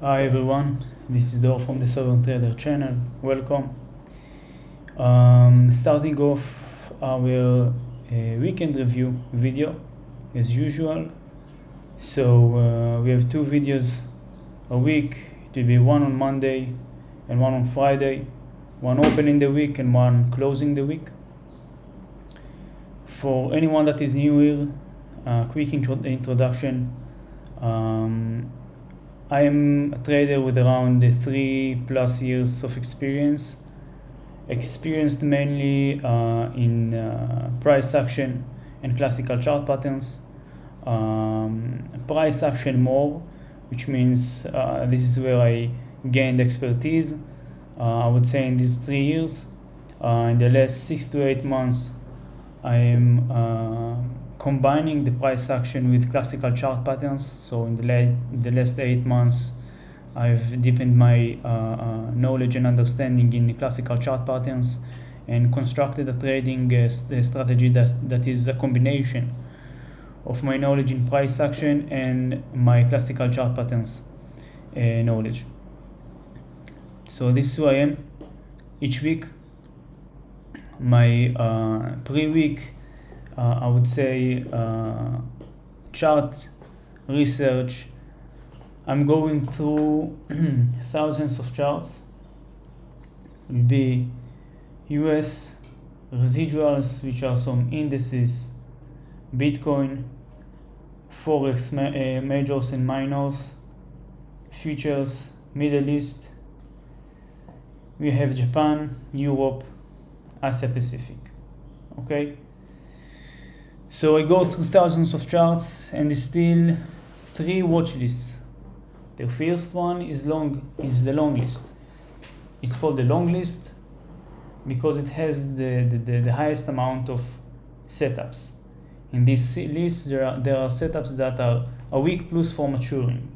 Hi everyone, this is Dor from the Southern Trader channel. Welcome. Starting off our weekend review video as usual. So we have two videos a week. It will be one on Monday and one on Friday. One opening the week and one closing the week. For anyone that is new here, quick introduction. I am a trader with around 3+ years of experience. Experienced mainly in price action and classical chart patterns. Price action more, which means this is where I gained expertise. I would say in these 3 years. In the last 6 to 8 months, I am combining the price action with classical chart patterns. So in the last 8 months, I've deepened my knowledge and understanding in the classical chart patterns and constructed a trading strategy that is a combination of my knowledge in price action and my classical chart patterns knowledge. So this is who I am each week. My pre-week, I would say, chart research. I'm going through thousands of charts. It will be US residuals, which are some indices, Bitcoin, Forex majors and minors, futures, Middle East. We have Japan, Europe, Asia Pacific. Okay, so I go through thousands of charts and there's still 3 watch lists. The first one is the long list. It's called the long list because it has the highest amount of setups. In this list there are setups that are a week plus for maturing.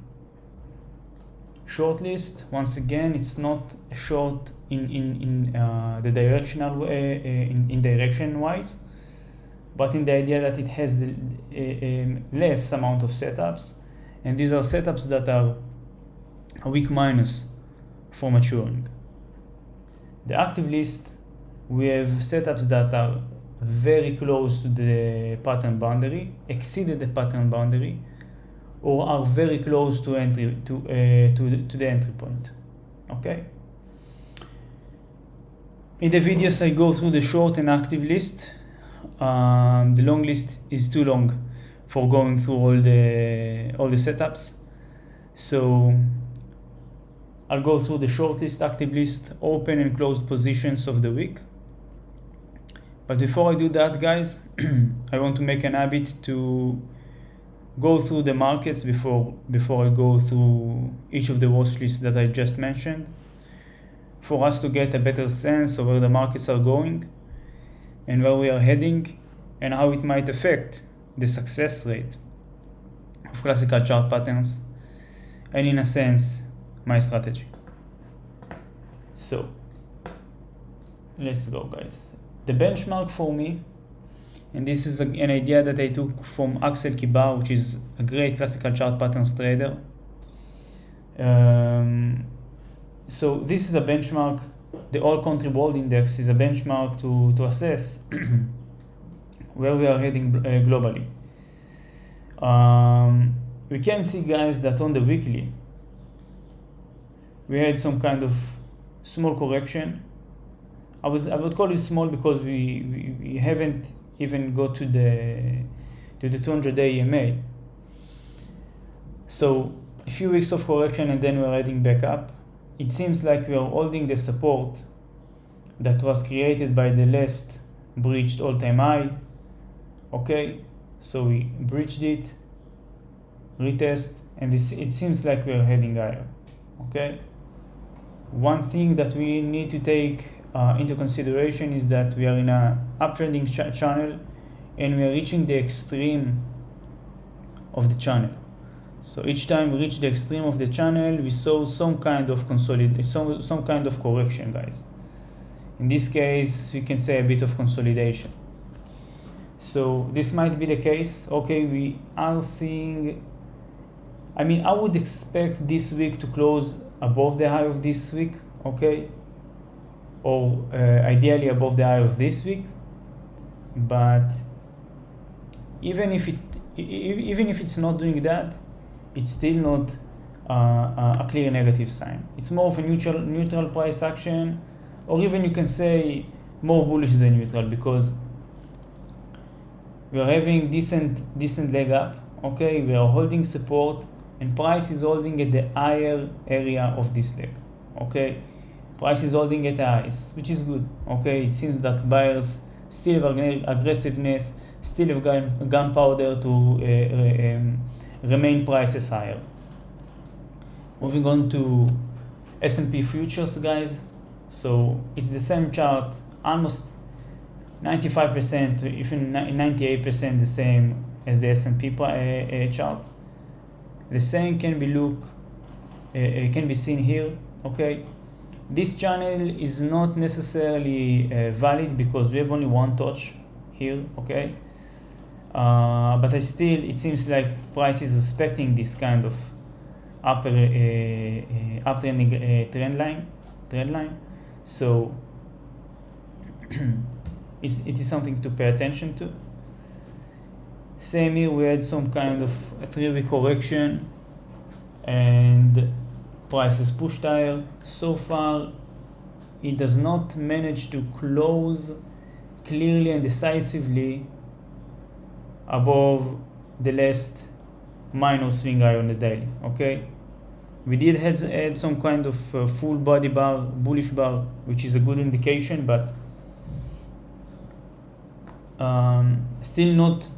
Short list, once again, it's not short in the directional in direction wise, but in the idea that it has the less amount of setups, and these are setups that are a week minus for maturing. The active list, we have setups that are very close to the pattern boundary, exceeded the pattern boundary, or are very close to entry to the entry point. Okay. In the videos I go through the short and active list. The long list is too long for going through all the setups, so I'll go through the short list, active list, open and closed positions of the week. But before I do that, guys, I want to make an habit to go through the markets before I go through each of the watch lists that I just mentioned, for us to get a better sense of where the markets are going and where we are heading and how it might affect the success rate of classical chart patterns and, in a sense, my strategy. So let's go, guys. The benchmark for me, and this is an idea that I took from Axel Kibar, which is a great classical chart patterns trader. So this is a benchmark. The All Country World Index is a benchmark to assess where we are heading globally. We can see, guys, that on the weekly we had some kind of small correction. I would call it small because we haven't even got to the 200-day EMA. So a few weeks of correction and then we're heading back up. It seems like we are holding the support that was created by the last breached all-time high. Okay, so we breached it, retest, and it seems like we are heading higher. Okay, one thing that we need to take into consideration is that we are in a uptrending channel and we are reaching the extreme of the channel. So each time we reach the extreme of the channel, we saw some kind of consolidation, some kind of correction, guys. In this case, we can say a bit of consolidation. So this might be the case. Okay, we are seeing I mean, I would expect this week to close above the high of this week, okay, or ideally above the high of this week. But even if it's not doing that, it's still not a clear negative sign. It's more of a neutral price action, or even you can say more bullish than neutral, because we are having decent leg up, okay, we are holding support, and price is holding at the higher area of this leg, okay. Price is holding at the highs, which is good, okay. It seems that buyers still have aggressiveness, still have gunpowder to remain prices higher. Moving on to S&P futures, guys. So it's the same chart, almost 95%, even 98% the same as the S&P chart. The same can be seen here, okay. This channel is not necessarily valid because we have only one touch here, okay. But it seems like price is respecting this kind of uptrending trend line. So it is something to pay attention to. Same here, we had some kind of a 3-week correction and price is pushed higher. So far it does not manage to close clearly and decisively above the last minor swing high on the daily, okay. We did add some kind of full body bar, bullish bar, which is a good indication, but still not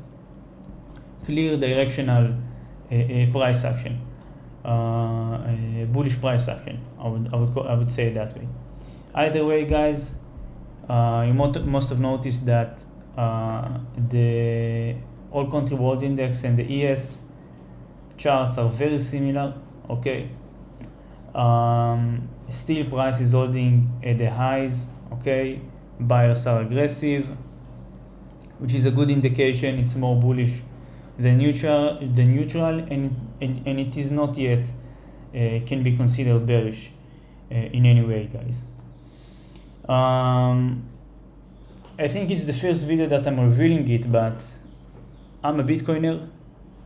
clear directional price action, bullish price action. I would say it that way. Either way, guys, you must have noticed that the All Country World Index and the ES charts are very similar, okay. Still price is holding at the highs, okay. Buyers are aggressive, which is a good indication. It's more bullish than neutral, and it is not yet can be considered bearish in any way, guys. I think it's the first video that I'm revealing it, but I'm a Bitcoiner,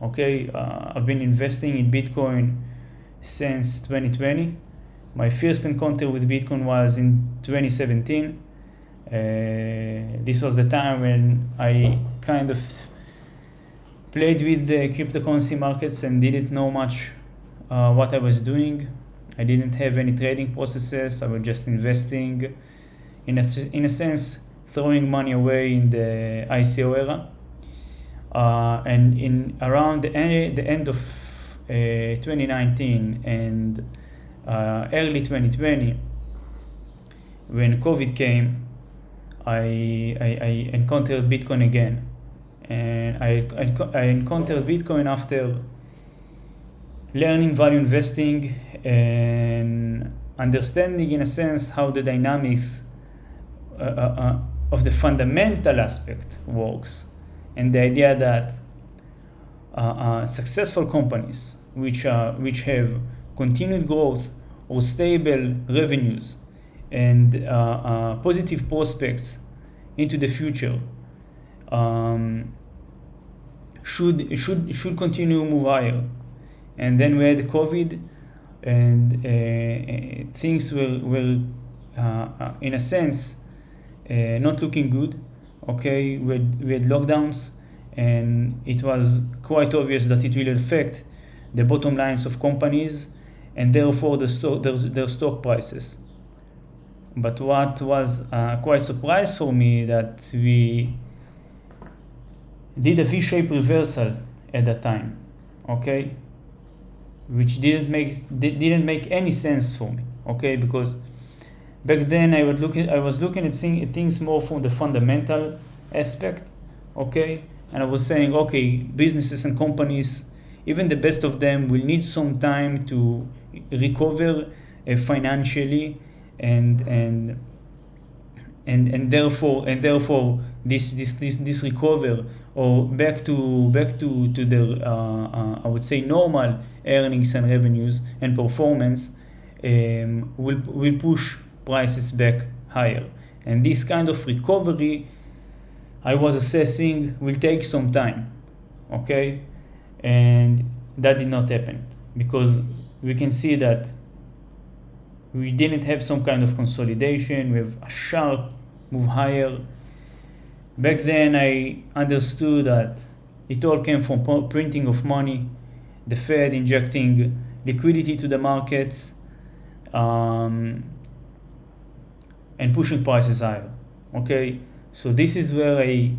okay. I've been investing in Bitcoin since 2020. My first encounter with Bitcoin was in 2017. This was the time when I kind of played with the cryptocurrency markets and didn't know much what I was doing. I didn't have any trading processes. I was just investing, in a sense, throwing money away in the ICO era. And in around the end of 2019 and early 2020, when COVID came, I encountered Bitcoin again, and I encountered Bitcoin after learning value investing and understanding, in a sense, how the dynamics of the fundamental aspect works, and the idea that successful companies which have continued growth or stable revenues and positive prospects into the future should continue to move higher. And then we had COVID, and things were in a sense not looking good, okay. We had lockdowns, and it was quite obvious that it will affect the bottom lines of companies and therefore their stock prices. But what was quite surprise for me, that we did a V-shaped reversal at that time, okay, which didn't make any sense for me, okay, because back then I was looking at things more from the fundamental aspect, okay, and I was saying, okay, businesses and companies, even the best of them, will need some time to recover financially, and therefore this recovery or back to their I would say normal earnings and revenues and performance, will push prices back higher. And this kind of recovery, I was assessing, will take some time, okay? And that did not happen because we can see that we didn't have some kind of consolidation. We have a sharp move higher. Back then I understood that it all came from printing of money, the Fed injecting liquidity to the markets, and pushing prices higher. Okay, so this is where I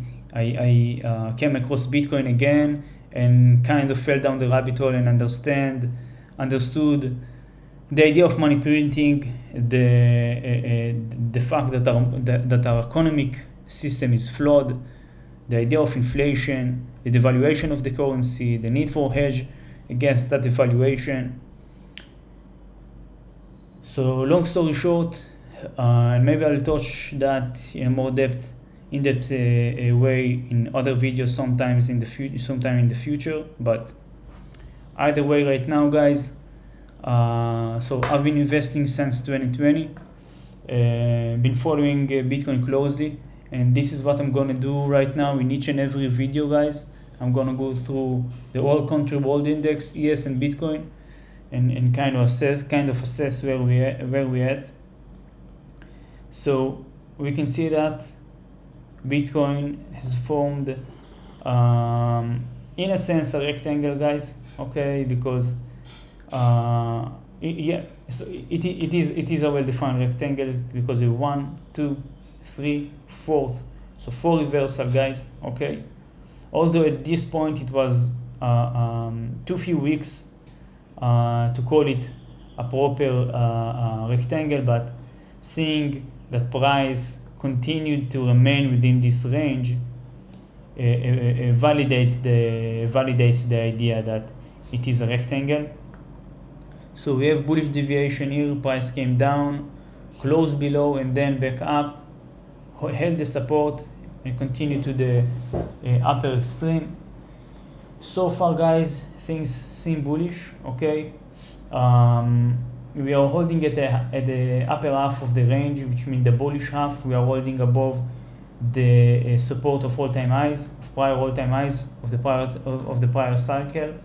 came across Bitcoin again and kind of fell down the rabbit hole and understood the idea of money printing, the fact that our economic system is flawed, the idea of inflation, the devaluation of the currency, the need for hedge against that devaluation. So long story short, and maybe I'll touch that in a more in-depth way in other videos sometime in the future. But either way, right now, guys, so I've been investing since 2020, been following Bitcoin closely, and this is what I'm gonna do right now in each and every video, guys. I'm gonna go through the All Country World Index, ES, and Bitcoin, and kind of assess where we at. So we can see that Bitcoin has formed, in a sense, a rectangle, guys. Okay, because so it is a well-defined rectangle because of 1, 2, 3, 4th. So 4 reversal, guys. Okay. Although at this point it was too few weeks to call it a proper rectangle, but seeing that price continued to remain within this range validates the idea that it is a rectangle. So we have bullish deviation here. Price came down, closed below, and then back up, held the support, and continued to the upper extreme. So far, guys, things seem bullish. Okay, we are holding at the upper half of the range, which means the bullish half. We are holding above the support of all-time highs, of prior all-time highs of the prior cycle,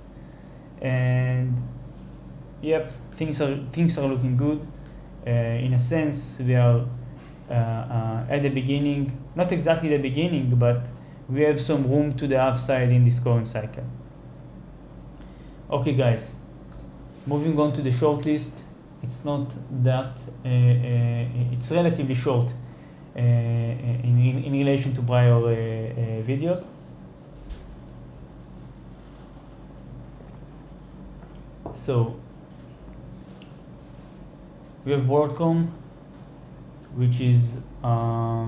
and yep, things are looking good. In a sense, we are at the beginning, not exactly the beginning, but we have some room to the upside in this current cycle. Okay, guys, moving on to the short list. It's not that it's relatively short in relation to prior videos. So we have WorldCom, which is a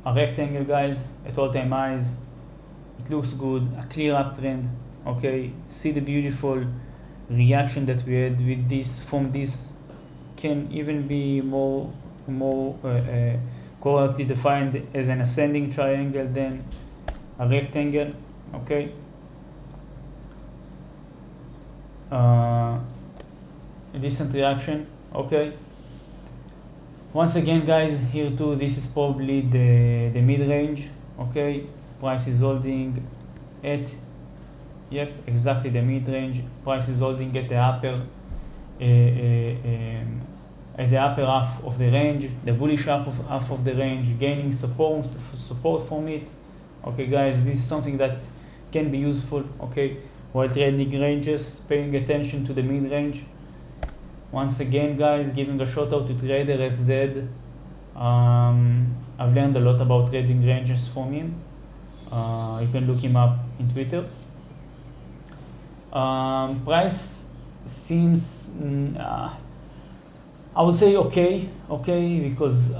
rectangle, guys, at all-time highs. It looks good, a clear uptrend. Okay, see the beautiful reaction that we had with this. From this can even be more correctly defined as an ascending triangle than a rectangle. Okay, a decent reaction. Okay, once again, guys, here too, this is probably the mid-range. Okay, price is holding at, yep, exactly the mid-range. Price is holding at the upper half of the range, the bullish half of the range, gaining support from it. Okay, guys, this is something that can be useful. Okay, while trading ranges, paying attention to the mid-range. Once again, guys, giving a shout out to Trader SZ. I've learned a lot about trading ranges from him. You can look him up in Twitter. Price seems, I would say okay, because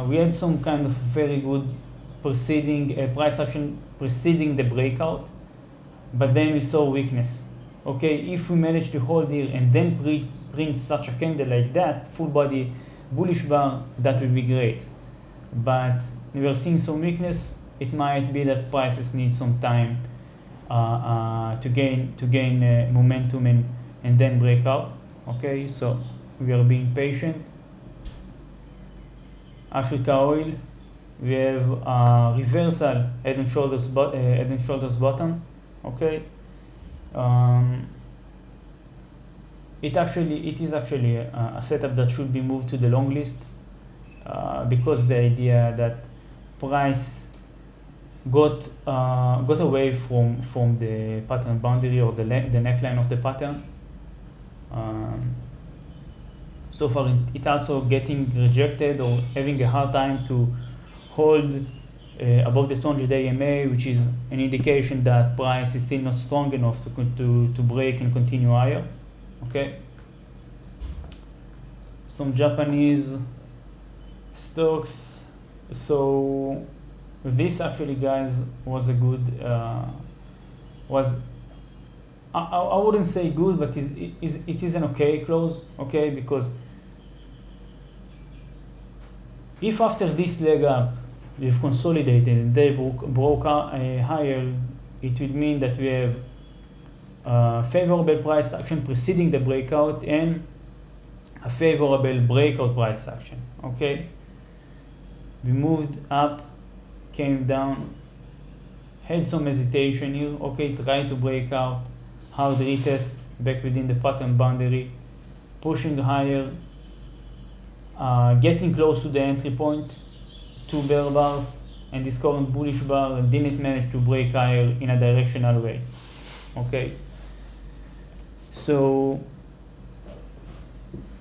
we had some kind of very good price action preceding the breakout, but then we saw weakness. Okay, if we manage to hold here and then print such a candle like that, full body bullish bar, that will be great. But we are seeing some weakness, it might be that prices need some time to gain momentum and then break out. Okay, so we are being patient. Africa oil, we have reversal head and shoulders bottom. Okay, it is actually a setup that should be moved to the long list, because the idea that price got away from the pattern boundary or the neckline of the pattern. So far it also getting rejected or having a hard time to hold above the 200-day EMA, which is an indication that price is still not strong enough to break and continue higher. Okay. Some Japanese stocks. So this actually, guys, was a good I wouldn't say good, but it is an okay close. Okay, because if after this leg up we've consolidated and they broke higher, it would mean that we have favorable price action preceding the breakout and a favorable breakout price action. Okay, we moved up, came down, had some hesitation here. Okay, try to break out, hard retest back within the pattern boundary, pushing higher, getting close to the entry point, 2 bear bars, and this current bullish bar didn't manage to break higher in a directional way. Okay, so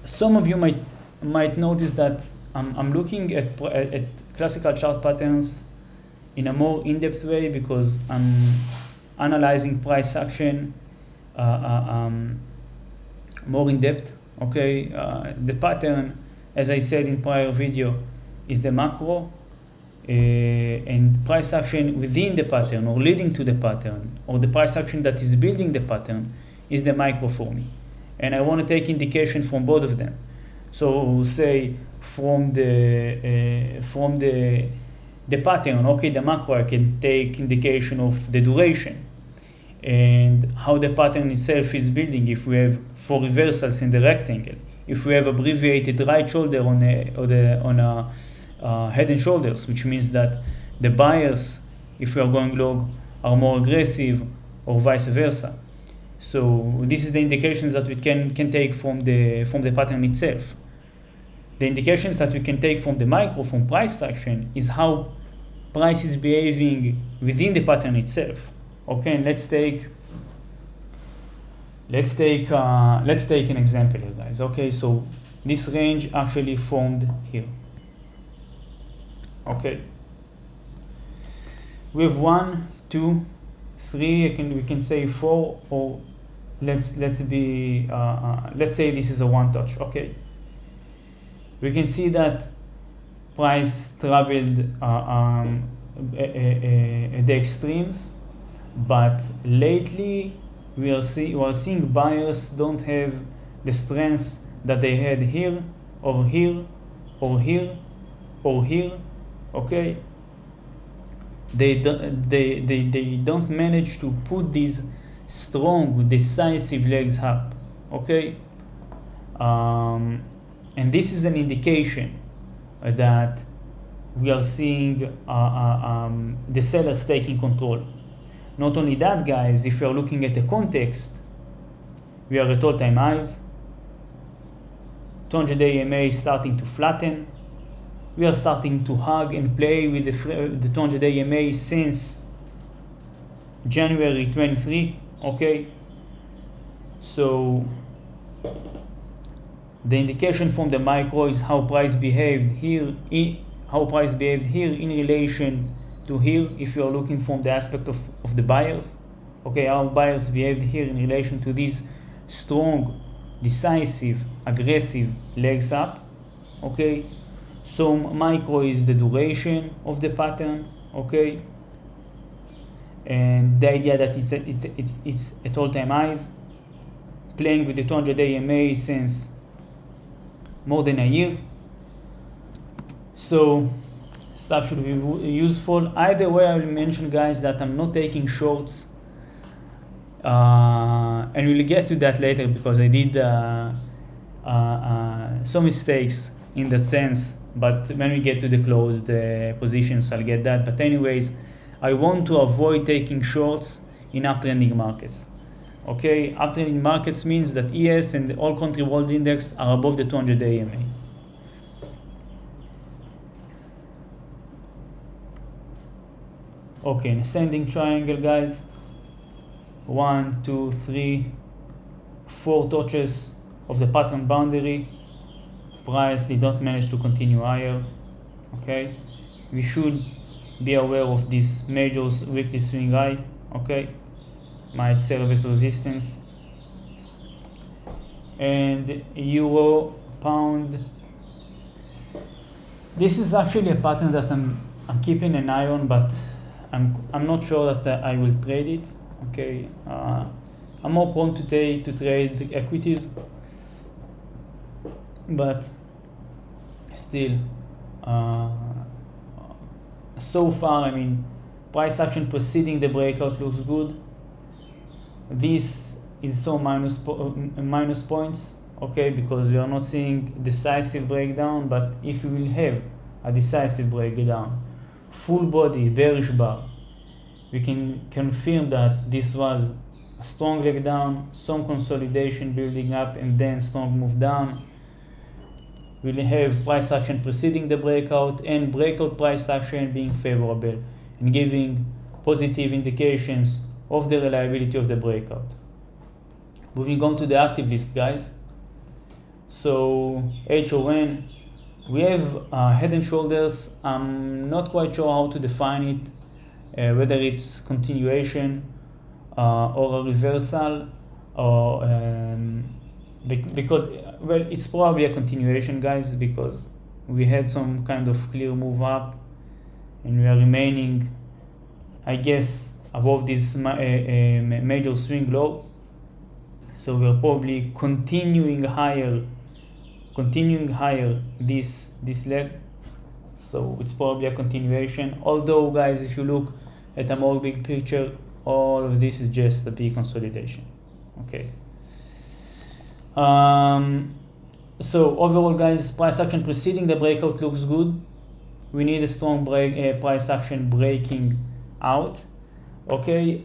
some of you might notice that I'm looking at classical chart patterns in a more in-depth way, because I'm analyzing price action more in depth. Okay, the pattern, as I said in prior video, is the macro, and price action within the pattern or leading to the pattern, or the price action that is building the pattern, is the micro for me. And I want to take indication from both of them. So say from the pattern, okay, the macro, I can take indication of the duration and how the pattern itself is building. If we have 4 reversals in the rectangle, if we have abbreviated right shoulder on a head and shoulders, which means that the buyers, if we are going long, are more aggressive, or vice versa. So this is the indications that we can take from the pattern itself. The indications that we can take from the micro, from price action, is how price is behaving within the pattern itself. Okay, and let's take an example here, guys. Okay, so this range actually formed here. Okay, we have 1, 2, 3. We can say 4, or let's say this is a one touch. Okay, we can see that price traveled at the extremes, but lately we are seeing buyers don't have the strength that they had here or here or here or here. Okay, they don't manage to put these strong, decisive legs up. Okay, and this is an indication that we are seeing the sellers taking control. Not only that, guys, if we are looking at the context, we are at all-time highs. 200-day EMA is starting to flatten. We are starting to hug and play with the 200-day EMA since January 23. Okay, so the indication from the micro is how price behaved here in relation to here, if you are looking from the aspect of the buyers. Okay, how buyers behaved here in relation to these strong, decisive, aggressive legs up. Okay, so micro is the duration of the pattern. Okay, and the idea that it's at all-time highs, playing with the 200-day EMA since more than a year. So stuff should be useful. Either way, I will mention, guys, that I'm not taking shorts, and we'll get to that later because I did some mistakes in the sense, but when we get to the closed positions, I'll get that. But anyways, I want to avoid taking shorts in uptrending markets. Okay, uptrending markets means that ES and the all country world index are above the 200-day EMA. Okay, in ascending triangle, guys, 1, 2, 3, 4 touches of the pattern boundary. Price did not manage to continue higher. Okay, we should be aware of this major weekly swing high. Okay, might serve as resistance. And euro pound, this is actually a pattern that I'm keeping an eye on, but I'm not sure that I will trade it. Okay, I'm more prone to trade equities, but still, so far, I mean, price action preceding the breakout looks good. This is so minus points, okay, because we are not seeing decisive breakdown. But if we will have a decisive breakdown, full body bearish bar, we can confirm that this was a strong leg down, some consolidation building up, and then strong move down. We'll have price action preceding the breakout and breakout price action being favorable and giving positive indications of the reliability of the breakout. Moving on to the active list, guys. So HON, we have head and shoulders. I'm not quite sure how to define it, whether it's continuation or a reversal, or because, well, it's probably a continuation, guys, because we had some kind of clear move up and we are remaining, I guess, above this major swing low. So we're probably continuing higher this leg. So it's probably a continuation. Although, guys, if you look at a more big picture, all of this is just a big consolidation. Okay. So overall, guys, price action preceding the breakout looks good. We need a strong price action breaking out. Okay.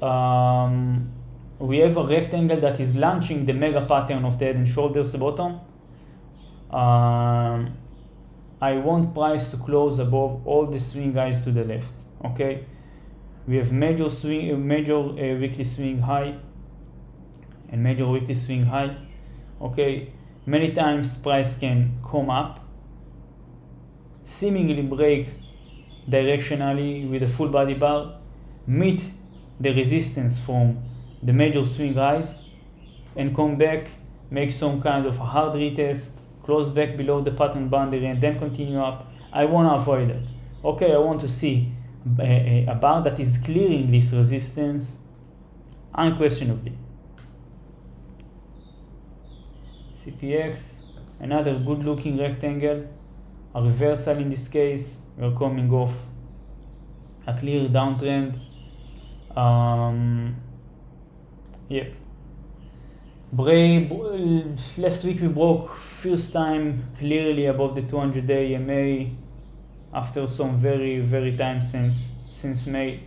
We have a rectangle that is launching the mega pattern of the head and shoulders bottom. I want price to close above all the swing highs to the left. Okay, we have major weekly swing high and major weekly swing high. Okay, many times price can come up, seemingly break directionally with a full body bar, meet the resistance from the major swing highs, and come back, make some kind of a hard retest, close back below the pattern boundary, and then continue up. I want to avoid that. Okay, I want to see a bar that is clearing this resistance unquestionably. CPX, another good looking rectangle, a reversal in this case. We're coming off a clear downtrend. Yep. Last week we broke first time clearly above the 200-day EMA after some very time since May.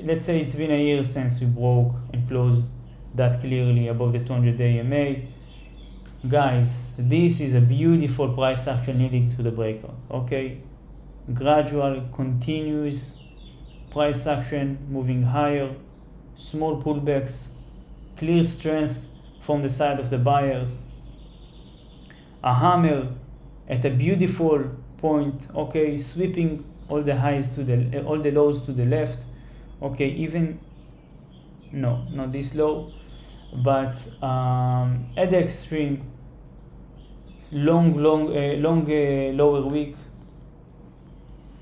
Let's say it's been a year since we broke and closed that clearly above the 200-day EMA. Guys, this is a beautiful price action leading to the breakout. Okay, gradual, continuous price action moving higher, small pullbacks, clear strength from the side of the buyers, a hammer at a beautiful point. Okay, sweeping all the highs to all the lows to the left. Okay, even not this low, but at the extreme, long lower wick.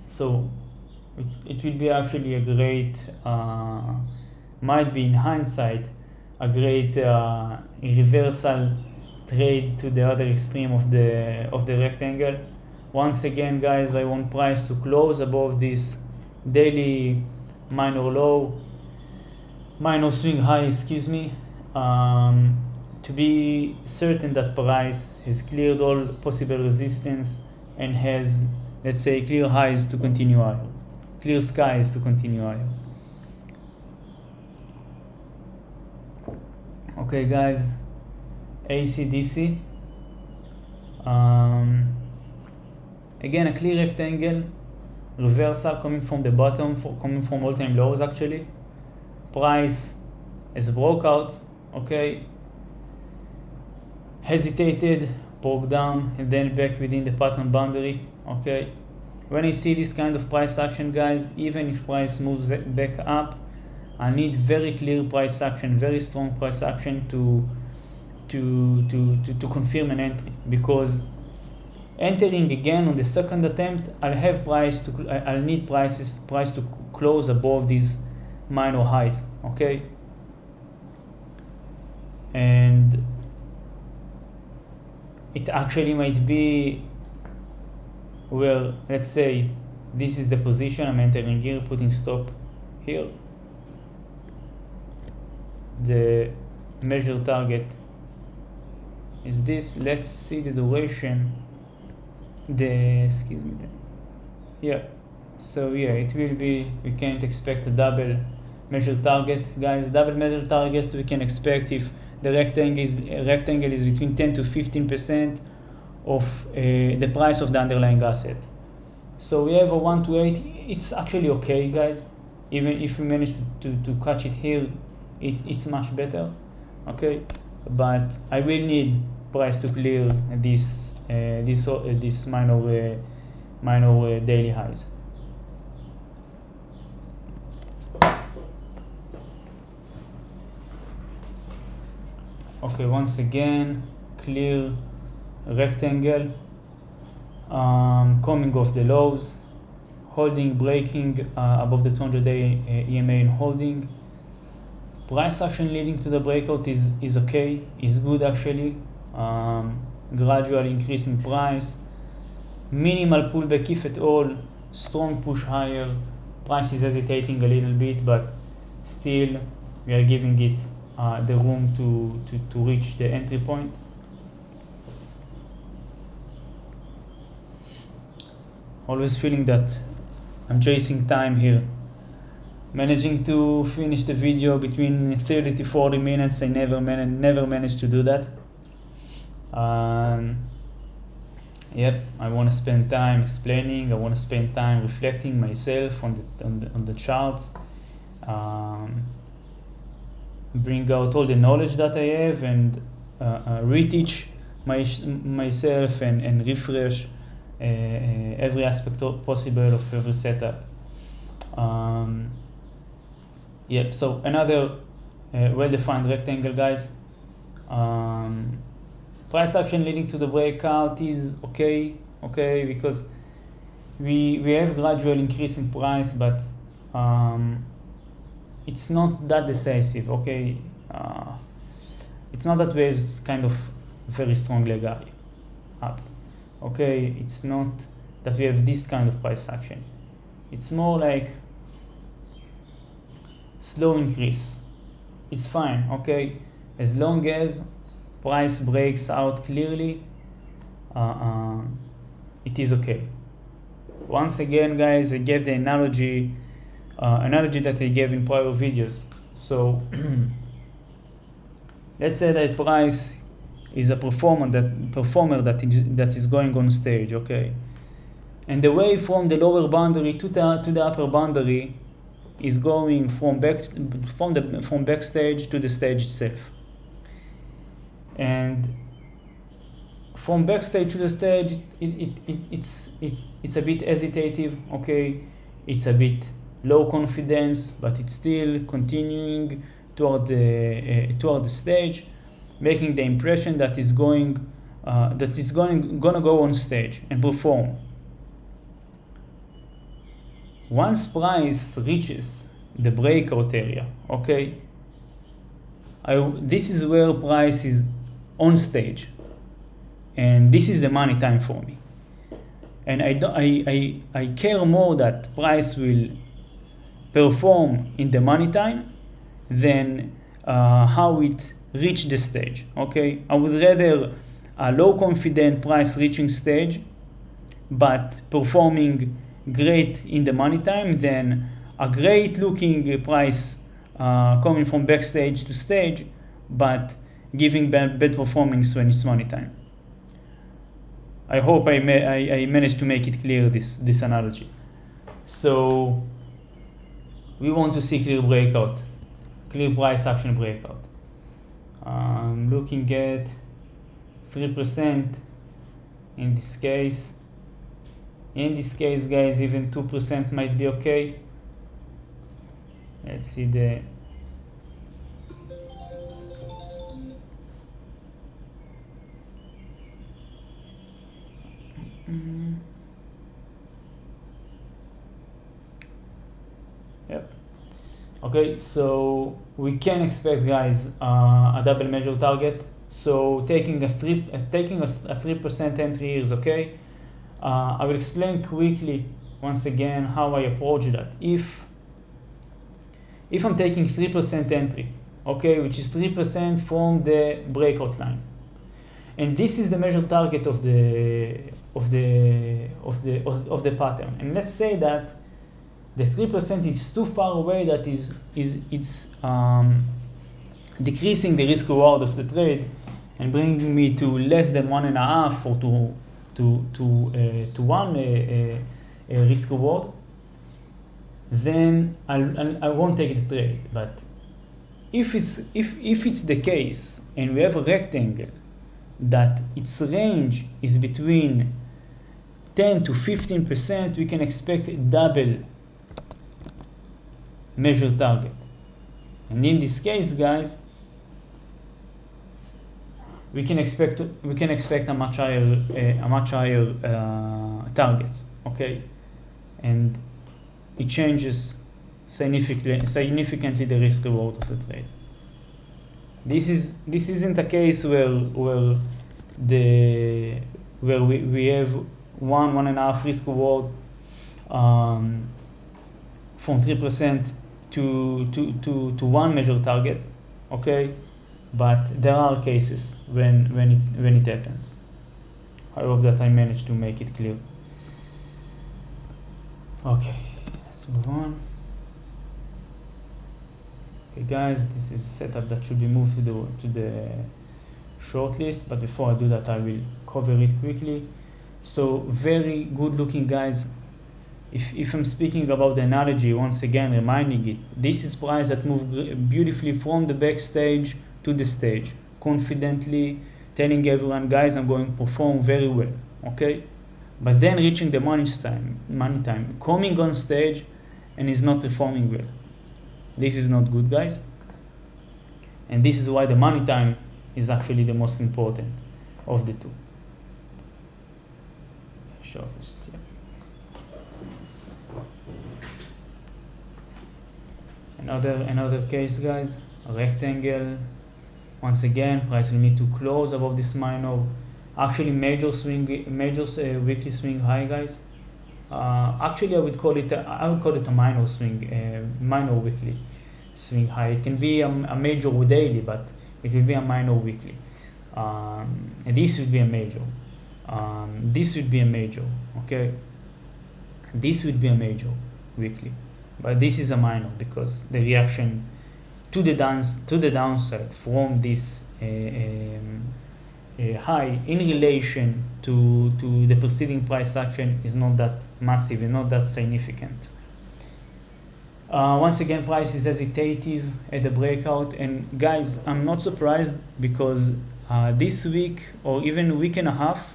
So it will be actually a great, might be in hindsight, a great reversal trade to the other extreme of the rectangle. Once again, guys, I want price to close above this daily minor swing high, excuse me, to be certain that price has cleared all possible resistance and has, let's say, clear highs to continue higher, clear skies to continue higher. Okay, guys, ACDC. Again, a clear rectangle, reversal coming from the bottom, coming from all-time lows actually. Price has broke out, okay, hesitated, broke down, and then back within the pattern boundary, okay. When I see this kind of price action, guys, even if price moves back up, I need very clear price action, very strong price action to confirm an entry, because entering again on the second attempt, I'll need price to close above these minor highs, okay? And it actually might be where, let's say, this is the position I'm entering here, putting stop here. The measured target is this. Let's see the duration. So it will be, we can't expect a double measured target, guys. Double measured targets we can expect if the rectangle is between 10 to 15% of the price of the underlying asset. So we have a 1 to 8. It's actually okay, guys. Even if we manage to catch it here, it's much better, okay. But I will need price to clear this minor daily highs. Okay, once again, clear rectangle, coming off the lows, holding, breaking above the 200-day EMA and holding. Price action leading to the breakout is okay, is good actually. Gradual increase in price, minimal pullback if at all, strong push higher. Price is hesitating a little bit, but still we are giving it the room to reach the entry point. Always feeling that I'm chasing time here. Managing to finish the video between 30 to 40 minutes, I never managed to do that. Yep, I want to spend time explaining. I want to spend time reflecting myself on the charts. Bring out all the knowledge that I have and reteach myself and refresh every aspect possible of every setup. Yep, so another well-defined rectangle, guys. Price action leading to the breakout is okay, because we have gradual increase in price, but it's not that decisive, okay. It's not that we have kind of very strong leg up, okay. It's not that we have this kind of price action. It's more like slow increase. It's fine, okay, as long as price breaks out clearly, it is okay. Once again, guys, I gave the analogy that I gave in prior videos. So let's say that price is a performer that is going on stage, okay, and the way from the lower boundary to the upper boundary is going from backstage to the stage itself. And from backstage to the stage, it's a bit hesitative, okay. It's a bit low confidence, but it's still continuing toward the stage, making the impression that is gonna go on stage and perform. Once price reaches the breakout area, okay, this is where price is on stage, and this is the money time for me. and I care more that price will perform in the money time than how it reached the stage. Okay, I would rather a low confident price reaching stage but performing great in the money time than a great looking price coming from backstage to stage but giving bad performance when it's money time. I hope I managed to make it clear, this analogy. So we want to see clear breakout, clear price action breakout. Looking at 3% in this case. In this case, guys, even 2% might be okay. Let's see the yep. Okay, so we can expect, guys, a double measure target. So taking a 3% entry here is okay. I will explain quickly once again how I approach that. If I'm taking 3% entry, okay, which is 3% from the breakout line, and this is the measured target of the pattern, and let's say that the 3% is too far away, that it's decreasing the risk reward of the trade and bringing me to less than 1.5 or to 1 risk reward, then I won't take the trade. But if it's the case and we have a rectangle that its range is between 10 to 15%, we can expect a double measure target. And in this case, guys, we can expect a much higher target, okay, and it changes significantly the risk reward of the trade. This isn't a case where we have 1.5 risk reward from 3% to 1 measure target, okay. But there are cases when it happens. I hope that I managed to make it clear. Okay, let's move on. Okay, guys, this is a setup that should be moved to the short list. But before I do that, I will cover it quickly. So very good looking, guys. If I'm speaking about the analogy, once again reminding it, this is price that moved beautifully from the backstage to the stage, confidently telling everyone, guys, I'm going to perform very well, okay? But then reaching the money time, coming on stage and is not performing well. This is not good, guys. And this is why the money time is actually the most important of the two. Shortest, yeah. Another case, guys, a rectangle. Once again, price will need to close above this minor, actually major weekly swing high, guys. Actually, I would call it a minor swing, minor weekly swing high. It can be a major daily, but it will be a minor weekly. And this would be a major. This would be a major, okay. This would be a major weekly, but this is a minor because the reaction to the downside from this high in relation to the preceding price action is not that massive and not that significant. Once again, price is hesitative at the breakout, and guys, I'm not surprised because this week or even week and a half,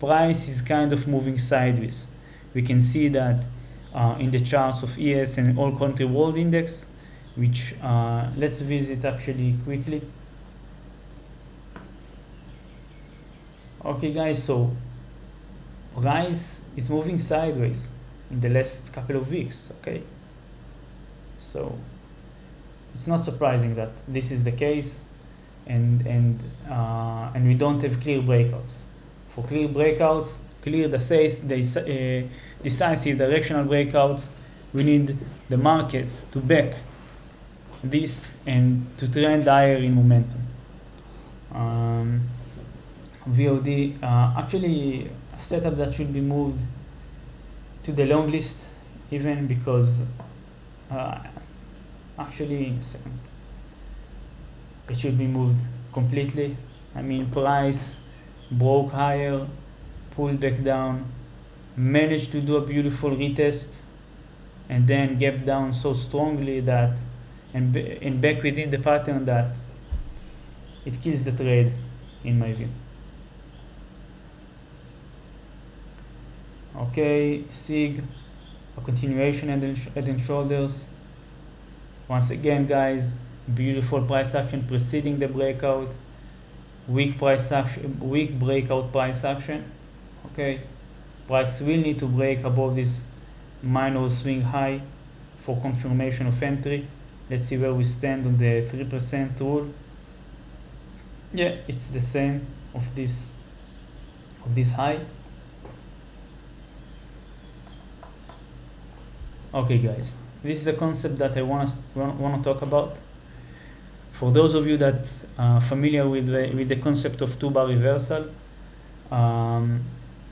price is kind of moving sideways. We can see that in the charts of ES and All Country World Index, which let's visit actually quickly. Okay, guys, so price is moving sideways in the last couple of weeks, okay. So it's not surprising that this is the case, and we don't have clear breakouts. For clear breakouts, clear, decisive directional breakouts, we need the markets to back this and to trend higher in momentum. VOD, actually a setup that should be moved to the long list, even because actually it should be moved completely. I mean, price broke higher, pulled back down, managed to do a beautiful retest, and then gap down so strongly that and back within the pattern that it kills the trade, in my view. Okay, SIG, a continuation head and shoulders. Once again, guys, beautiful price action preceding the breakout, weak breakout price action. Okay, price will need to break above this minor swing high for confirmation of entry. Let's see where we stand on the 3% rule. Yeah, it's the same of this high. Okay, guys, this is a concept that I want to talk about. For those of you that are familiar with the concept of two-bar reversal,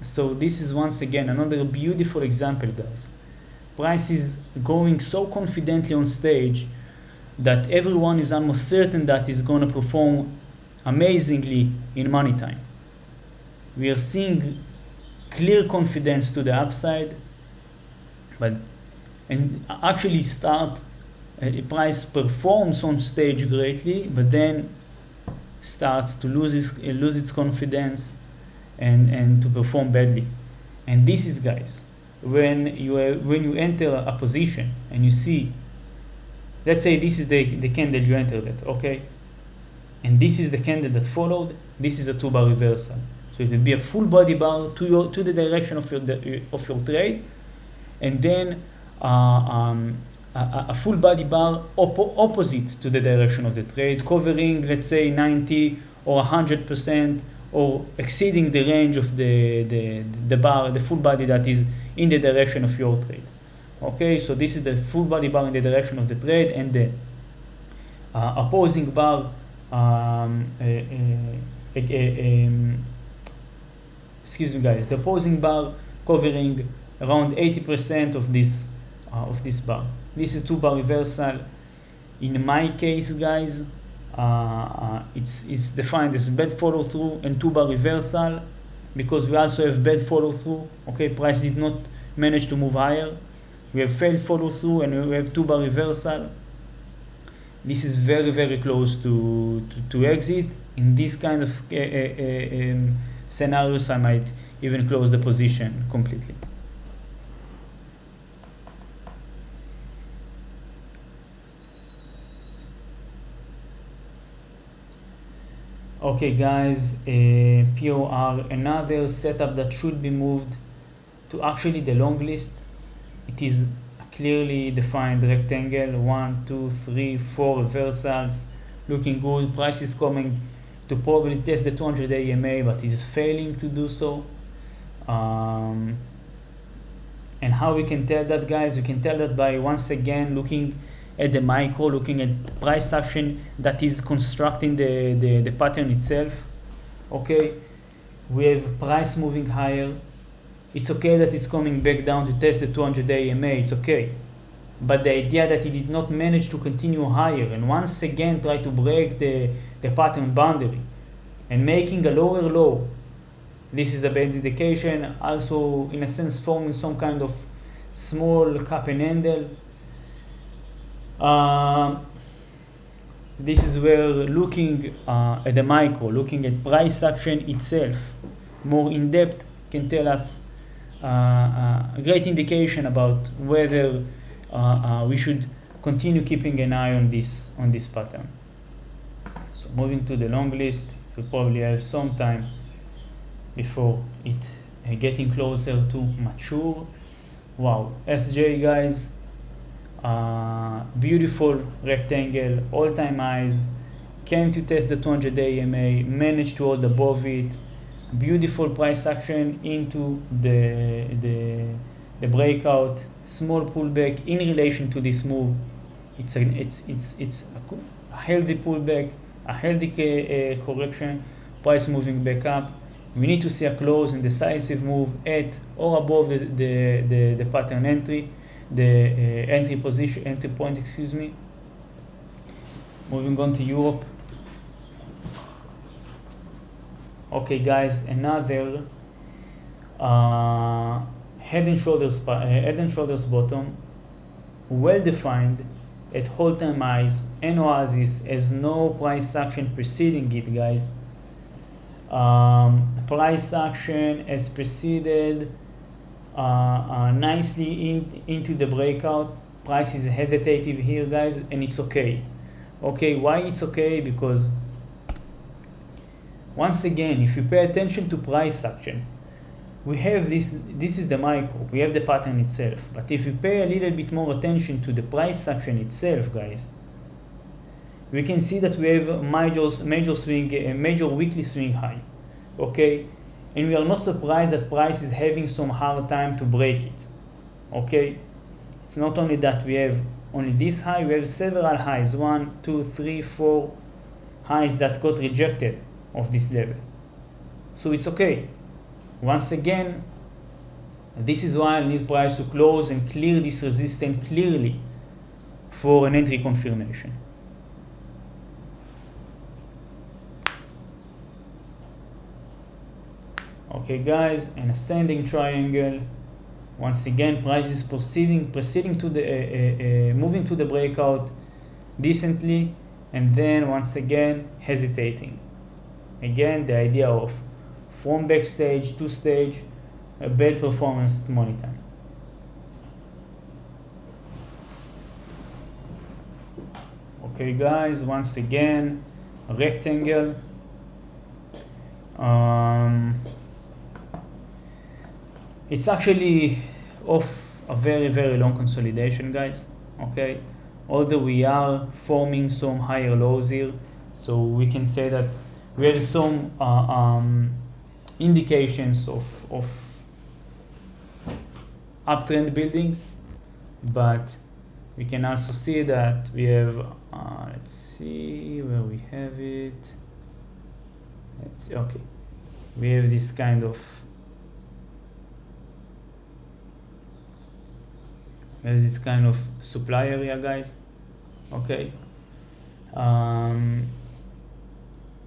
so this is once again another beautiful example, guys. Price is going so confidently on stage that everyone is almost certain that is going to perform amazingly in money time. We are seeing clear confidence to the upside, and actually price performs on stage greatly, but then starts to lose its confidence and to perform badly. And this is, guys, when you enter a position and you see, let's say this is the candle you entered at, okay, and this is the candle that followed, this is a two-bar reversal. So it will be a full body bar to the direction of your trade, and then a full body bar opposite to the direction of the trade, covering, let's say, 90 or 100%, or exceeding the range of the bar, the full body that is in the direction of your trade. Okay, so this is the full body bar in the direction of the trade, and the opposing bar, excuse me, guys, the opposing bar covering around 80% of this bar. This is two-bar reversal. In my case, guys, it's defined as bad follow through and two-bar reversal, because we also have bad follow through. Okay, price did not manage to move higher. We have failed follow through, and we have two-bar reversal. This is very, very close to exit. In this kind of scenarios, I might even close the position completely. Okay, guys, POR, another setup that should be moved to actually the long list. It is a clearly defined rectangle, 1, 2, 3, 4 reversals, looking good. Price is coming to probably test the 200 EMA, but is failing to do so. And how we can tell that, guys? We can tell that by once again looking at the micro, looking at the price action that is constructing the pattern itself. Okay, we have price moving higher. It's okay that it's coming back down to test the 200 EMA, it's okay. But the idea that it did not manage to continue higher and once again try to break the pattern boundary and making a lower low, this is a bad indication. Also, in a sense, forming some kind of small cup and handle. This is where looking at the micro, looking at price action itself more in depth, can tell us a great indication about whether we should continue keeping an eye on this pattern. So moving to the long list, we'll probably have some time before it getting closer to mature. Wow, SJ, guys. Beautiful rectangle, all-time highs, came to test the 200 EMA, managed to hold above it, beautiful price action into the breakout, small pullback in relation to this move. It's a healthy pullback, a healthy correction, price moving back up. We need to see a close and decisive move at or above the pattern entry, the entry point, excuse me. Moving on to Europe. Okay, guys, another head and shoulders bottom, well defined at all-time highs, and oasis as no price action preceding it, guys. Price action has preceded nicely into the breakout. Price is hesitative here, guys, and it's okay. Okay, why it's okay? Because once again, if you pay attention to price action, we have this is the micro, we have the pattern itself. But if you pay a little bit more attention to the price action itself, guys, we can see that we have a major weekly swing high, okay? And we are not surprised that price is having some hard time to break it, okay? It's not only that we have only this high, we have several highs, 1, 2, 3, 4 highs that got rejected of this level. So it's okay. Once again, this is why I need price to close and clear this resistance clearly for an entry confirmation. Okay, guys, an ascending triangle. Once again, price is proceeding to the moving to the breakout decently, and then once again hesitating. Again, the idea of from backstage to stage, a bad performance at money time. Okay, guys, once again, a rectangle. It's actually off a very, very long consolidation, guys. Okay, although we are forming some higher lows here, so we can say that we have some indications of uptrend building, but we can also see that we have let's see where we have it. Let's see, okay, we have this kind of supply area, guys. Okay,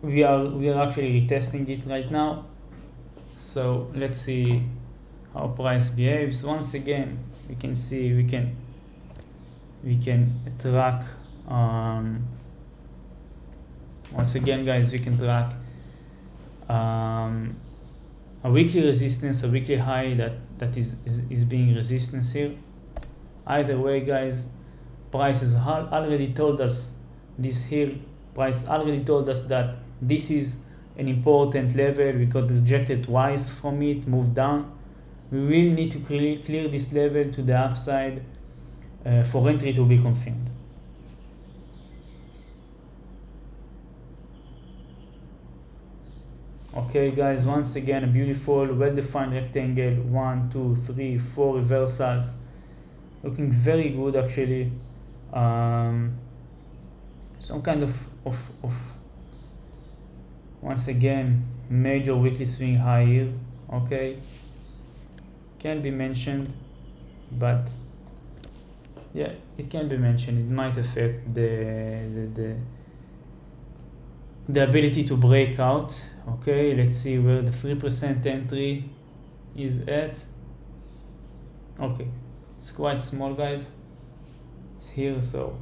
we are actually retesting it right now, so let's see how price behaves. Once again, we can see we can track once again, guys, we can track a weekly resistance, a weekly high that is being resistance here. Either way, guys, price has already told us this here. Price already told us that this is an important level. We got rejected twice from it, moved down. We will need to clear this level to the upside for entry to be confirmed. Okay, guys, once again, a beautiful, well-defined rectangle. 1, 2, 3, 4 reversals. Looking very good, actually. Some kind of once again, major weekly swing high here. Okay, can be mentioned, but yeah, it can be mentioned. It might affect the ability to break out. Okay, let's see where the 3% entry is at. Okay, it's quite small, guys. It's here, so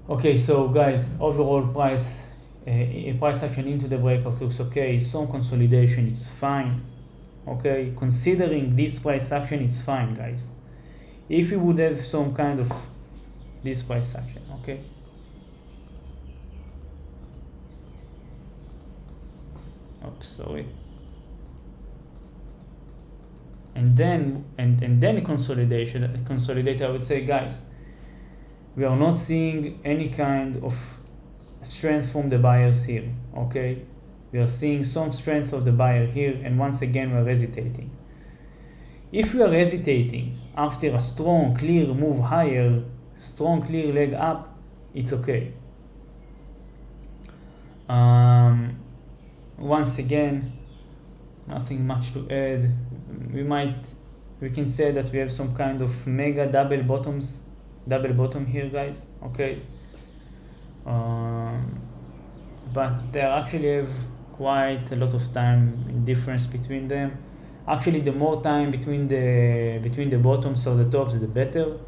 okay. So, guys, overall price action into the breakout looks okay. Some consolidation, it's fine. Okay, considering this price action, it's fine, guys. If we would have some kind of this price action, okay. Oops, sorry. And then consolidate, I would say, guys, we are not seeing any kind of strength from the buyers here. Okay, We are seeing some strength of the buyer here, and once again we're hesitating. If we are hesitating after a strong clear move higher, strong clear leg up, it's okay. Once again, nothing much to add. We can say that we have some kind of mega double bottom here, guys. Okay, but they actually have quite a lot of time difference between them. Actually, the more time between the bottoms or the tops, the better,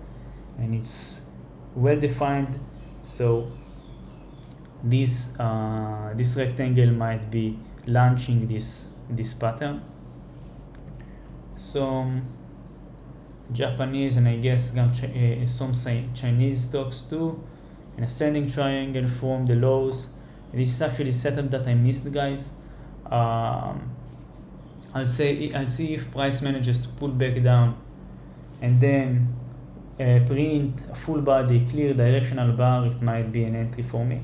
and it's well defined. So this rectangle might be launching this pattern. Some Japanese and I guess some Chinese stocks too, an ascending triangle from the lows. This is actually setup that I missed, guys. I'll see if price manages to pull back down and then print a full body clear directional bar. It might be an entry for me.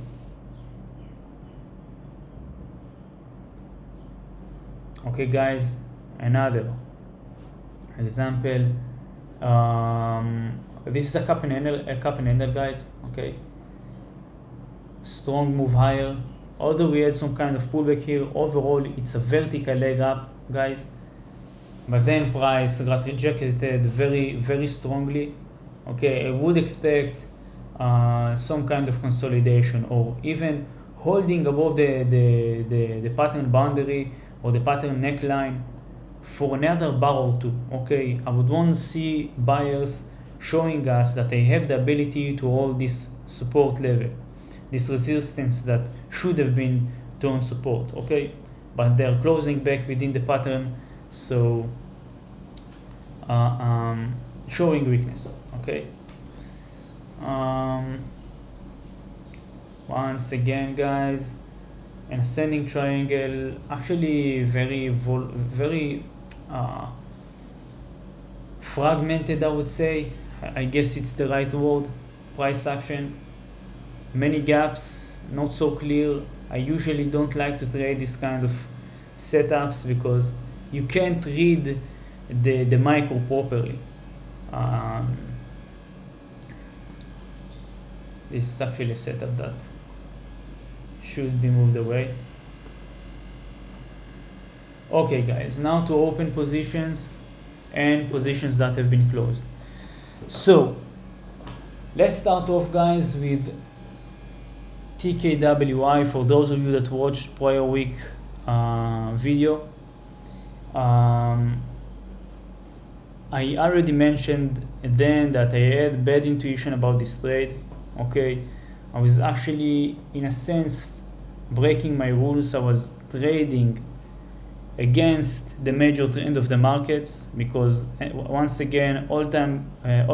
Okay, guys, another example. This is a cup and handle, guys. Okay, strong move higher. Although we had some kind of pullback here, overall it's a vertical leg up, guys. But then price got rejected very, very strongly. Okay, I would expect some kind of consolidation or even holding above the pattern boundary or the pattern neckline for another bar or two. Okay, I would want to see buyers showing us that they have the ability to hold this support level, this resistance that should have been turned support. Okay, but they're closing back within the pattern, so showing weakness. Okay, once again, guys, an ascending triangle, actually very fragmented, I would say. I guess it's the right word. Price action, many gaps, not so clear. I usually don't like to trade this kind of setups because you can't read the micro properly. This is actually a setup that should be moved away. Okay, guys, now to open positions and positions that have been closed. So let's start off, guys, with TKWI. For those of you that watched prior week video, I already mentioned then that I had bad intuition about this trade. Okay, I was actually, in a sense, breaking my rules. I was trading against the major trend of the markets because, once again, all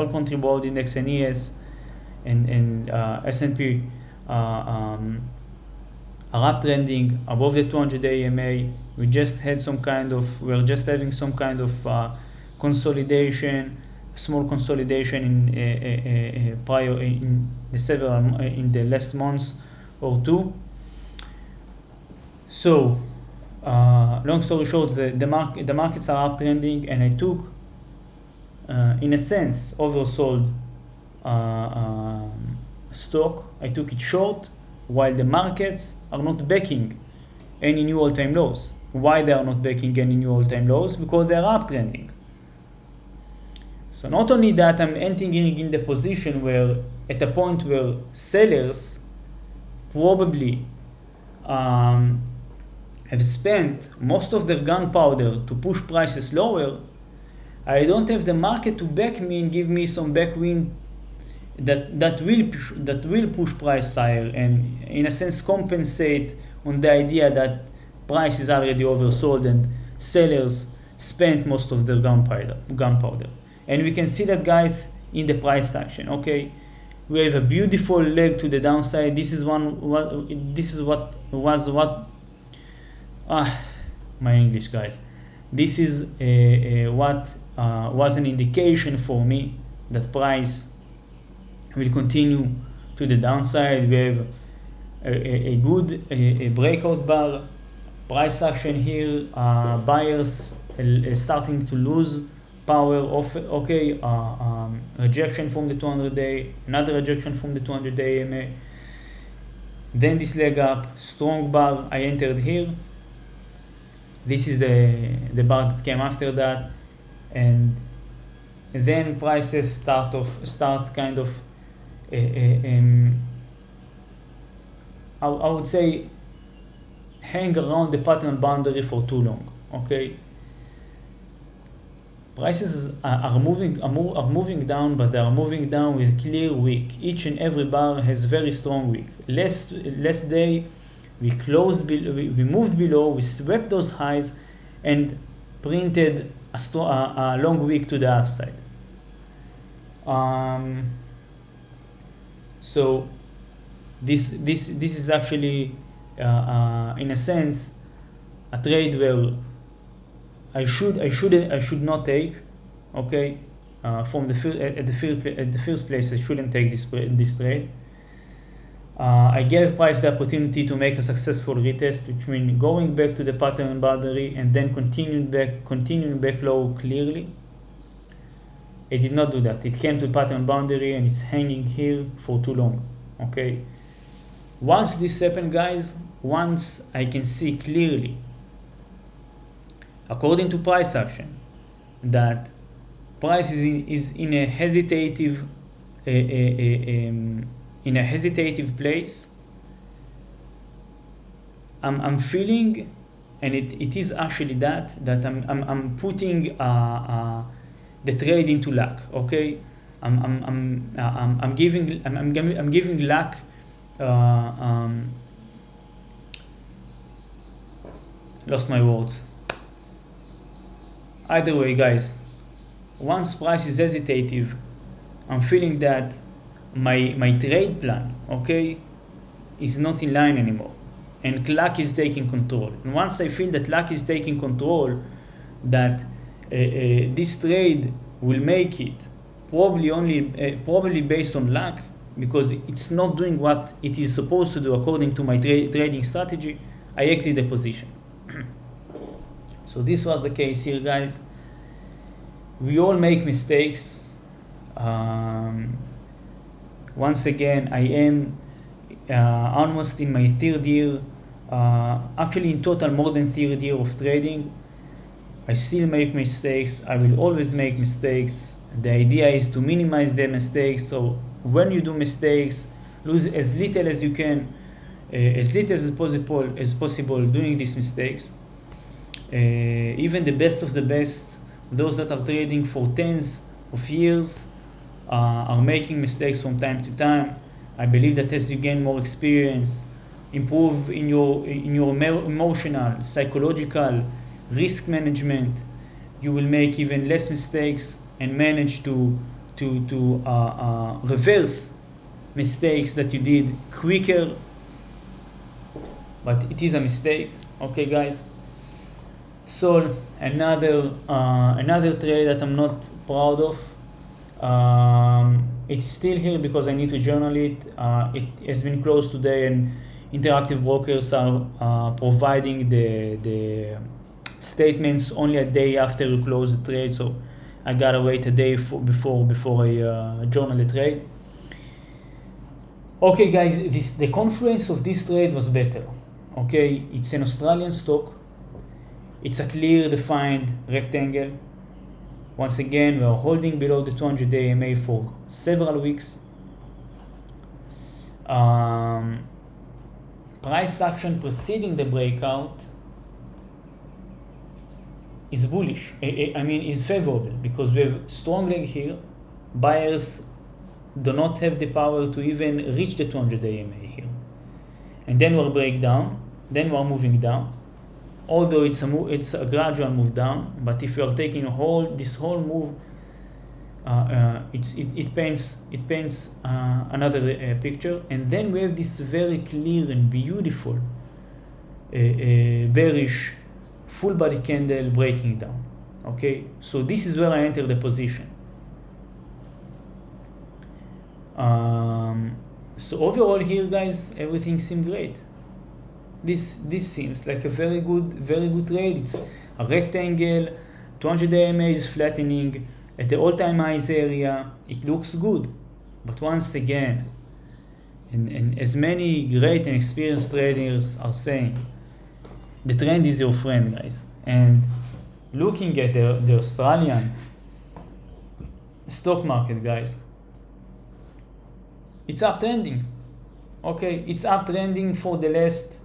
country world index and ES and S&P are uptrending above the 200-day EMA. We're just having some kind of consolidation, small consolidation in the last months or two. So long story short, the markets are uptrending, and I took in a sense oversold stock. I took it short while the markets are not backing any new all-time lows. Why they are not backing any new all-time lows? Because they are uptrending. So not only that, I'm entering in the position where, at a point where sellers probably have spent most of their gunpowder to push prices lower, I don't have the market to back me and give me some backwind that will push price higher and, in a sense, compensate on the idea that price is already oversold and sellers spent most of their gunpowder. And we can see that, guys, in the price action. Okay, we have a beautiful leg to the downside. This is my English, guys. This is what was an indication for me that price will continue to the downside. We have a good breakout bar Price action here, buyers starting to lose power of, okay, rejection from the 200-day, another rejection from the 200-day EMA, then this leg up, strong bar, I entered here. This is the bar that came after that, and then prices start kind of I would say hang around the pattern boundary for too long. Okay, prices are moving down, but they are moving down with clear wick. Each and every bar has very strong wick. Last day we moved below, we swept those highs and printed a long wick to the upside. So this is actually in a sense a trade where I should not take. Okay, from at the first place I shouldn't take this trade. I gave price the opportunity to make a successful retest, which means going back to the pattern boundary and then continuing back low clearly. It did not do that. It came to pattern boundary and it's hanging here for too long. Okay. Once this happened, guys, once I can see clearly, according to price action, that price is in a hesitative place, I'm feeling, and it is actually that I'm putting the trade into luck. Okay, I'm giving luck. Lost my words. Either way, guys, once price is hesitative, I'm feeling that my trade plan, okay, is not in line anymore, and luck is taking control. And once I feel that luck is taking control, that this trade will make it probably based on luck, because it's not doing what it is supposed to do according to my trading strategy, I exit the position. So this was the case here, guys. We all make mistakes. Once again, I am almost in my third year, actually in total more than third year of trading. I still make mistakes. I will always make mistakes. The idea is to minimize the mistakes. So when you do mistakes, lose as little as you can, as little as possible doing these mistakes. Even the best of the best, those that are trading for tens of years, are making mistakes from time to time. I believe that as you gain more experience, improve in your emotional, psychological, risk management, you will make even less mistakes and manage to reverse mistakes that you did quicker. But it is a mistake. Okay, guys. So another trade that I'm not proud of. It is still here because I need to journal it. It has been closed today, and Interactive Brokers are providing the statements only a day after you close the trade. So I gotta wait a day before I journal the trade. Okay, guys, the confluence of this trade was better. Okay, it's an Australian stock. It's a clear defined rectangle. Once again, we are holding below the 200-day EMA for several weeks. Price action preceding the breakout is bullish. I mean, is favorable because we have strong leg here. Buyers do not have the power to even reach the 200-day EMA here. And then we'll break down. Then we're moving down. Although it's a gradual move down, but if you are taking this whole move, it paints another picture. And then we have this very clear and beautiful bearish full body candle breaking down. Okay, so this is where I enter the position. So overall here, guys, everything seemed great. this seems like a very good trade. It's a rectangle, 200 EMA is flattening at the all-time highs area. It looks good, but once again, and as many great and experienced traders are saying, the trend is your friend, guys. And looking at the Australian stock market, guys, it's uptrending. Okay, it's uptrending for the last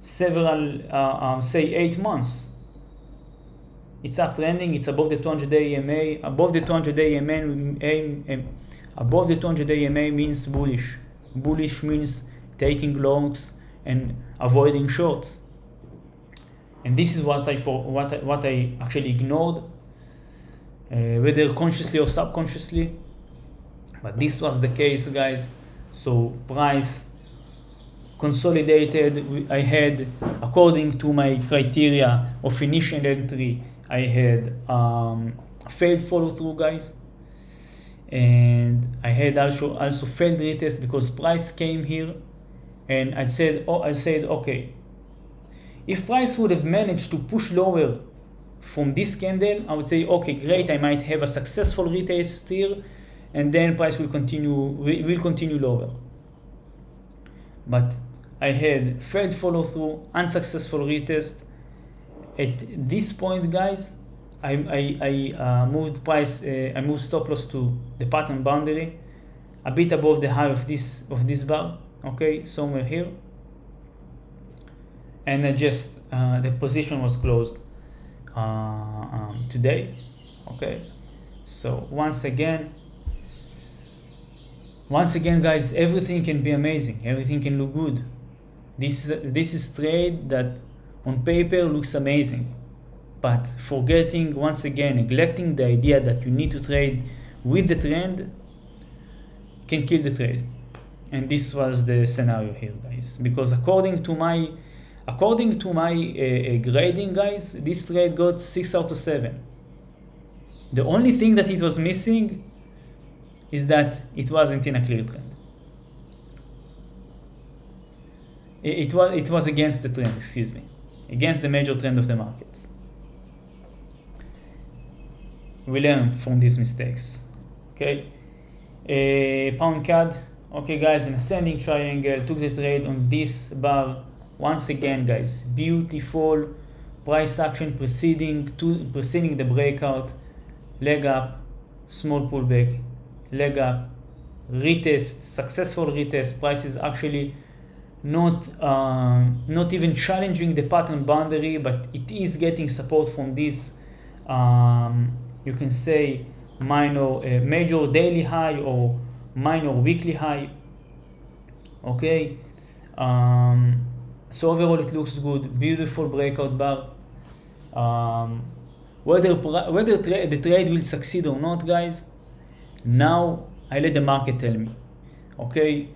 several, say 8 months. It's uptrending. It's above the 200-day EMA. Above the 200-day EMA, above the 200-day EMA means bullish. Bullish means taking longs and avoiding shorts. And this is what I actually ignored, whether consciously or subconsciously. But this was the case, guys. So price consolidated. I had, according to my criteria of initial entry, I had failed follow through, guys, and I had also failed retest because price came here, and I said okay, if price would have managed to push lower from this candle, I would say okay, great, I might have a successful retest here, and then price will continue lower. But I had failed follow through, unsuccessful retest. At this point, guys, I moved price. I moved stop loss to the pattern boundary, a bit above the high of this bar. Okay, somewhere here, and I just the position was closed today. Okay, so once again, guys, everything can be amazing. Everything can look good. This is trade that on paper looks amazing, but forgetting, once again, neglecting the idea that you need to trade with the trend can kill the trade. And this was the scenario here, guys, because according to my grading, guys, this trade got 6 out of 7. The only thing that it was missing is that it wasn't in a clear trend. It was against the trend, excuse me, against the major trend of the markets. We learn from these mistakes. Okay, pound CAD. Okay, guys, an ascending triangle, took the trade on this bar. Once again, guys, beautiful price action preceding the breakout, leg up, small pullback, leg up, retest, successful retest. Price is actually not even challenging the pattern boundary, but it is getting support from this, you can say, major daily high or minor weekly high. Okay, so overall it looks good. Beautiful breakout bar. Whether the trade will succeed or not, guys, now I let the market tell me. Okay,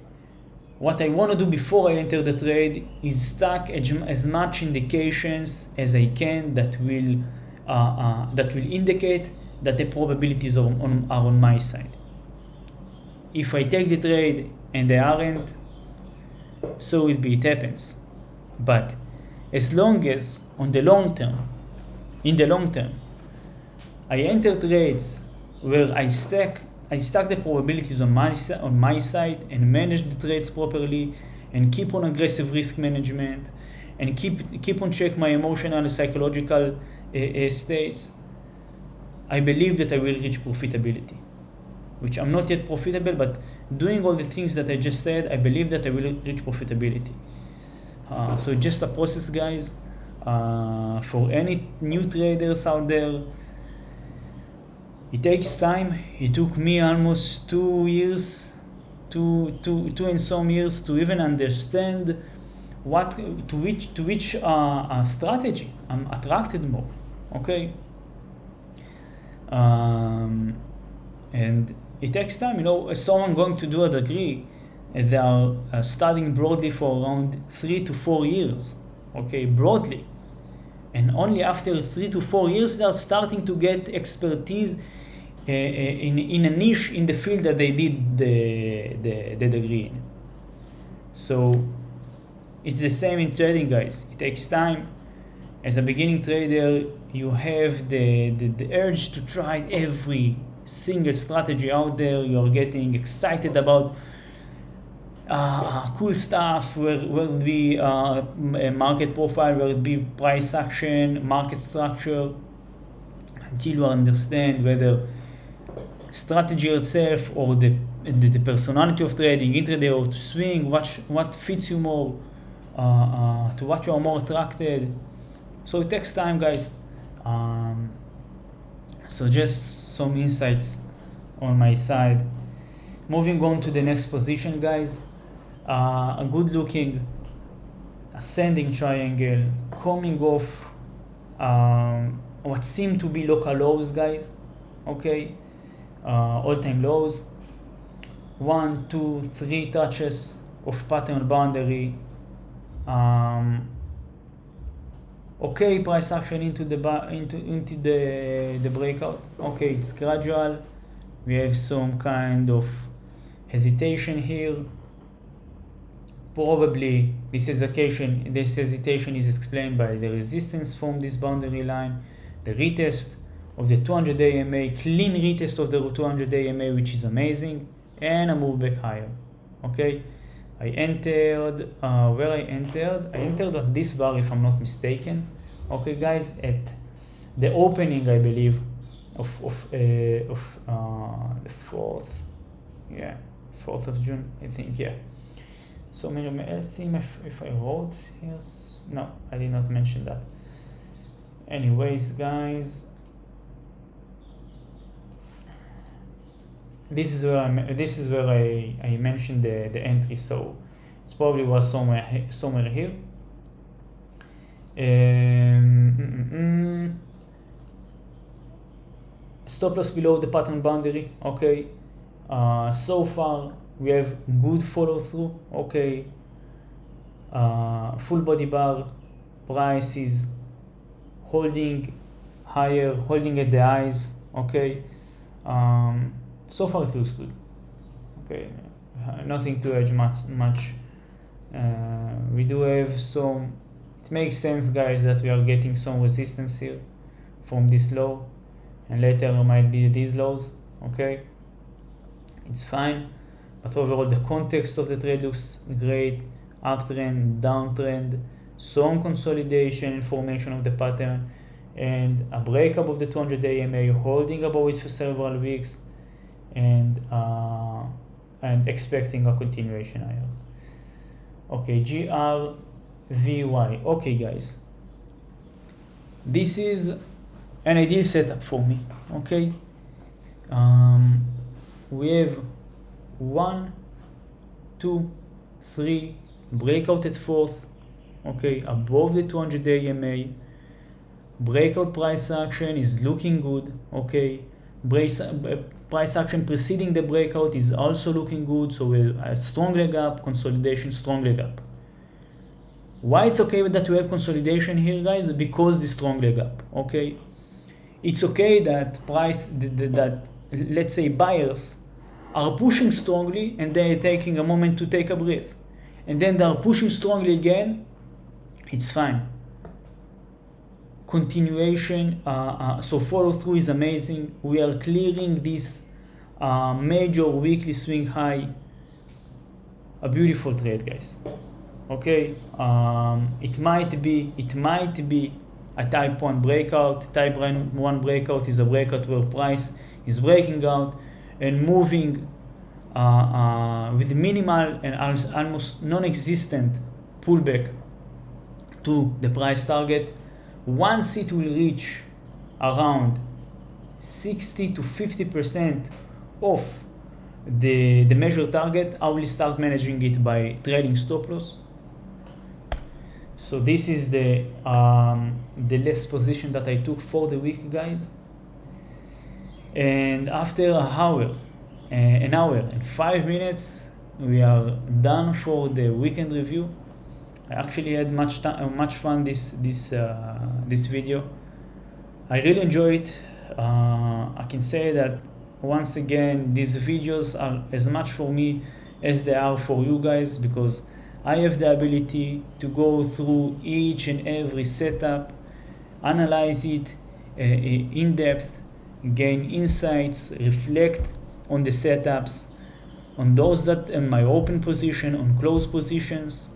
what I want to do before I enter the trade is stack as much indications as I can that will indicate that the probabilities are on my side. If I take the trade and they aren't, so it happens. But as long as in the long term, I enter trades where I stack the probabilities on my side and manage the trades properly and keep on aggressive risk management and keep on check my emotional and psychological states, I believe that I will reach profitability, which I'm not yet profitable, but doing all the things that I just said, I believe that I will reach profitability. So just a process, guys. For any new traders out there, it takes time. It took me almost 2 years, two and some years to even understand to which strategy I'm attracted more. Okay, and it takes time. Someone going to do a degree, they are studying broadly for around 3 to 4 years. Okay, broadly, and only after 3 to 4 years they are starting to get expertise in a niche in the field that they did the degree in. So It's the same in trading, guys. It takes time. As a beginning trader, you have the urge to try every single strategy out there. You're getting excited about cool stuff, where will be a market profile, where it be price action, market structure, until you understand whether strategy itself or the personality of trading, intraday or to swing, what fits you more, to what you are more attracted. So it takes time, guys. So just some insights on my side. Moving on to the next position, guys. A good looking ascending triangle coming off what seem to be local lows, guys. Okay, all-time lows. 1, 2, 3 touches of pattern boundary. Okay, price action into the breakout. Okay, it's gradual. We have some kind of hesitation here. Probably this hesitation is explained by the resistance from this boundary line, the retest of the 200 AMA, clean retest of the 200 AMA, which is amazing, and a move back higher. Okay, I entered at this bar, if I'm not mistaken. Okay, guys, at the opening, I believe, of the 4th of June, I think. Yeah. So let's see if I wrote here. No, I did not mention that. Anyways, guys, this is where I mentioned the entry. So it probably was somewhere here. Stop loss below the pattern boundary. Okay. So far we have good follow through. Okay. Full body bar, price is holding higher, holding at the highs. Okay. So far it looks good. Okay, nothing to edge much. We do have some. It makes sense, guys, that we are getting some resistance here from this low, and later it might be these lows. Okay, it's fine, but overall the context of the trade looks great. Uptrend, downtrend, some consolidation and formation of the pattern, and a breakup of the 200 AMA, holding above it for several weeks, and expecting a continuation higher. Okay, GRVY. Okay, guys, this is an ideal setup for me. Okay, we have 1, 2, 3 breakout at 4th. Okay, above the 200 AMA. Breakout price action is looking good. Okay, price action preceding the breakout is also looking good. So we'll have strong leg up, consolidation, strong leg up. Why it's okay that we have consolidation here, guys? Because the strong leg up. Okay, it's okay that that let's say buyers are pushing strongly and they're taking a moment to take a breath, and then they're pushing strongly again. It's fine. Continuation, so follow through is amazing. We are clearing this major weekly swing high. A beautiful trade, guys. Okay, it might be a type 1 breakout. Type 1 breakout is a breakout where price is breaking out and moving with minimal and almost non-existent pullback to the price target. Once it will reach around 60 to 50% of the measured target, I will start managing it by trading stop loss. So this is the last position that I took for the week, guys. And after an hour and 5 minutes, we are done for the weekend review. I actually had much fun this video. I really enjoy it. I can say that once again, these videos are as much for me as they are for you guys, because I have the ability to go through each and every setup, analyze it in depth, gain insights, reflect on the setups, on those that in my open position, on closed positions,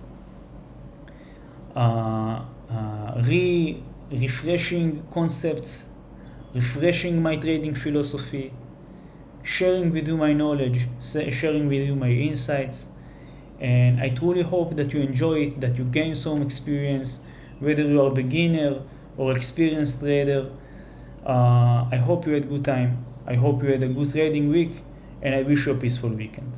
refreshing concepts, refreshing my trading philosophy, sharing with you my knowledge, sharing with you my insights. And I truly hope that you enjoy it, that you gain some experience, whether you are a beginner or experienced trader. I hope you had a good time. I hope you had a good trading week, and I wish you a peaceful weekend.